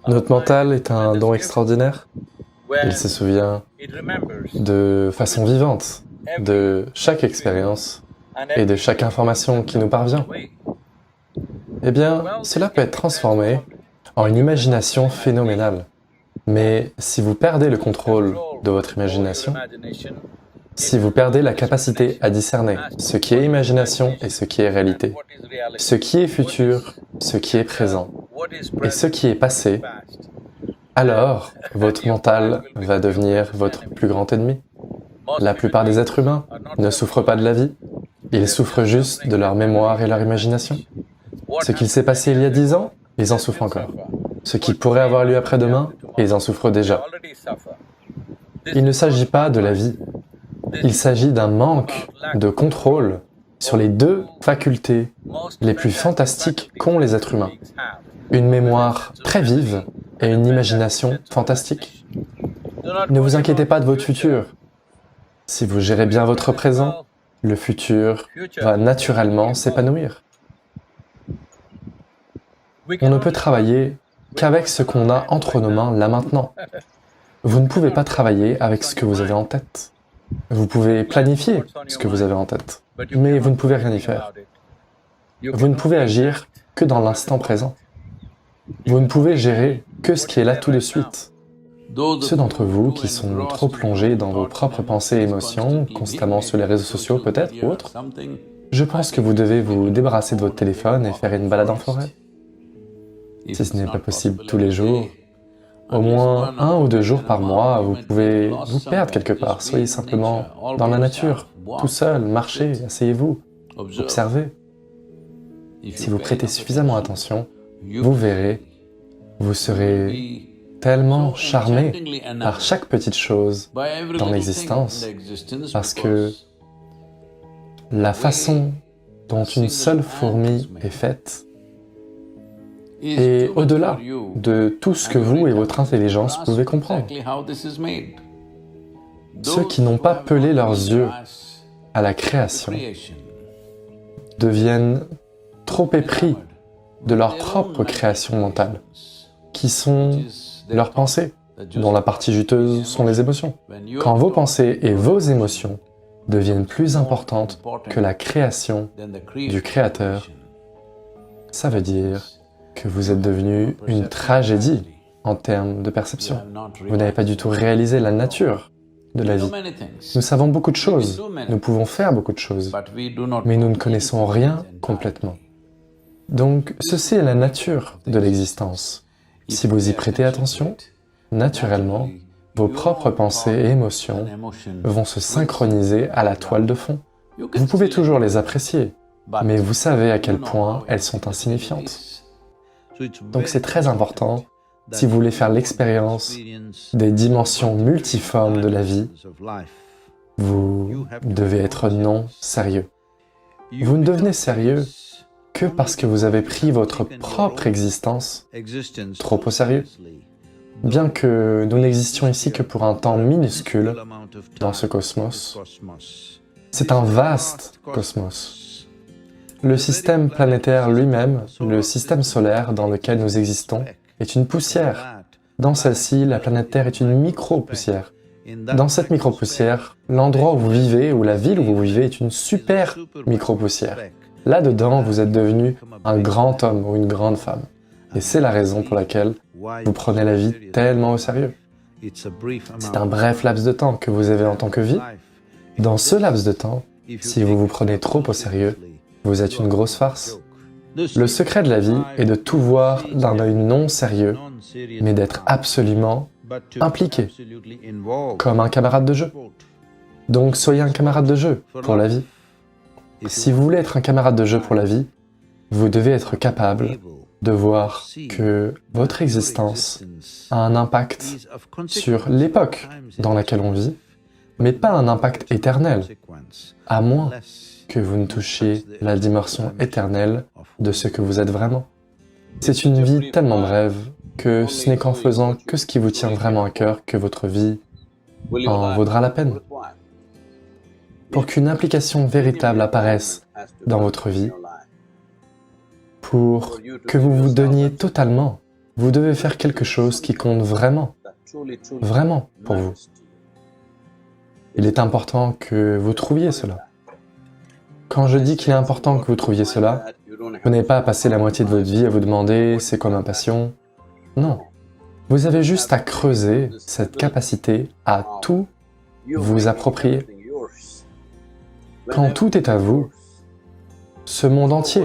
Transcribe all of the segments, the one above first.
Notre mental est un don extraordinaire. Il se souvient de façon vivante de chaque expérience et de chaque information qui nous parvient. Eh bien, cela peut être transformé en une imagination phénoménale. Mais si vous perdez le contrôle de votre imagination, si vous perdez la capacité à discerner ce qui est imagination et ce qui est réalité, ce qui est futur, ce qui est présent et ce qui est passé, alors votre mental va devenir votre plus grand ennemi. La plupart des êtres humains ne souffrent pas de la vie, ils souffrent juste de leur mémoire et leur imagination. Ce qu'il s'est passé il y a 10 ans, ils en souffrent encore. Ce qui pourrait avoir lieu après-demain, ils en souffrent déjà. Il ne s'agit pas de la vie, il s'agit d'un manque de contrôle sur les deux facultés les plus fantastiques qu'ont les êtres humains. Une mémoire très vive et une imagination fantastique. Ne vous inquiétez pas de votre futur. Si vous gérez bien votre présent, le futur va naturellement s'épanouir. On ne peut travailler qu'avec ce qu'on a entre nos mains là maintenant. Vous ne pouvez pas travailler avec ce que vous avez en tête. Vous pouvez planifier ce que vous avez en tête, mais vous ne pouvez rien y faire. Vous ne pouvez agir que dans l'instant présent. Vous ne pouvez gérer que ce qui est là tout de suite. Ceux d'entre vous qui sont trop plongés dans vos propres pensées et émotions, constamment sur les réseaux sociaux peut-être ou autres, je pense que vous devez vous débarrasser de votre téléphone et faire une balade en forêt. Si ce n'est pas possible tous les jours, au moins 1 ou 2 jours par mois, vous pouvez vous perdre quelque part. Soyez simplement dans la nature, tout seul, marchez, asseyez-vous, observez. Si vous prêtez suffisamment attention, vous verrez, vous serez tellement charmé par chaque petite chose dans l'existence, parce que la façon dont une seule fourmi est faite est au-delà de tout ce que vous et votre intelligence pouvez comprendre. Ceux qui n'ont pas pelé leurs yeux à la création deviennent trop épris de leur propre création mentale, qui sont leurs pensées, dont la partie juteuse sont les émotions. Quand vos pensées et vos émotions deviennent plus importantes que la création du Créateur, ça veut dire que vous êtes devenu une tragédie en termes de perception. Vous n'avez pas du tout réalisé la nature de la vie. Nous savons beaucoup de choses, nous pouvons faire beaucoup de choses, mais nous ne connaissons rien complètement. Donc, ceci est la nature de l'existence. Si vous y prêtez attention, naturellement, vos propres pensées et émotions vont se synchroniser à la toile de fond. Vous pouvez toujours les apprécier, mais vous savez à quel point elles sont insignifiantes. Donc c'est très important, si vous voulez faire l'expérience des dimensions multiformes de la vie, vous devez être non sérieux. Vous ne devenez sérieux que parce que vous avez pris votre propre existence trop au sérieux. Bien que nous n'existions ici que pour un temps minuscule dans ce cosmos, c'est un vaste cosmos. Le système planétaire lui-même, le système solaire dans lequel nous existons, est une poussière. Dans celle-ci, la planète Terre est une micro-poussière. Dans cette micro-poussière, l'endroit où vous vivez, ou la ville où vous vivez, est une super micro-poussière. Là-dedans, vous êtes devenu un grand homme ou une grande femme. Et c'est la raison pour laquelle vous prenez la vie tellement au sérieux. C'est un bref laps de temps que vous avez en tant que vie. Dans ce laps de temps, si vous vous prenez trop au sérieux, vous êtes une grosse farce. Le secret de la vie est de tout voir d'un œil non sérieux, mais d'être absolument impliqué, comme un camarade de jeu. Donc soyez un camarade de jeu pour la vie. Si vous voulez être un camarade de jeu pour la vie, vous devez être capable de voir que votre existence a un impact sur l'époque dans laquelle on vit, mais pas un impact éternel, à moins que vous ne touchiez la dimension éternelle de ce que vous êtes vraiment. C'est une vie tellement brève que ce n'est qu'en faisant que ce qui vous tient vraiment à cœur que votre vie en vaudra la peine. Pour qu'une implication véritable apparaisse dans votre vie, pour que vous vous donniez totalement Vous devez faire quelque chose qui compte vraiment, vraiment pour vous. Il est important que vous trouviez cela. Quand je dis qu'il est important que vous trouviez cela, vous n'avez pas à passer la moitié de votre vie à vous demander « c'est quoi ma passion ?» Non. Vous avez juste à creuser cette capacité à tout vous approprier. Quand tout est à vous, ce monde entier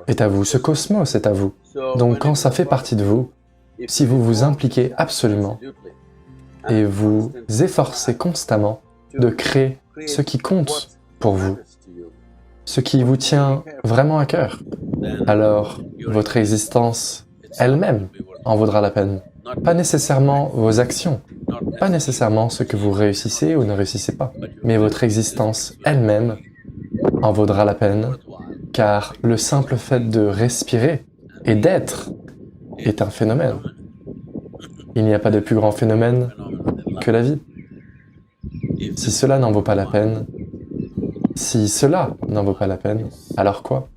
est à vous, ce cosmos est à vous. Donc quand ça fait partie de vous, si vous vous impliquez absolument et vous efforcez constamment de créer ce qui compte pour vous, ce qui vous tient vraiment à cœur, alors votre existence elle-même en vaudra la peine. Pas nécessairement vos actions, pas nécessairement ce que vous réussissez ou ne réussissez pas, mais votre existence elle-même en vaudra la peine, car le simple fait de respirer et d'être est un phénomène. Il n'y a pas de plus grand phénomène que la vie. Si cela n'en vaut pas la peine, alors quoi ?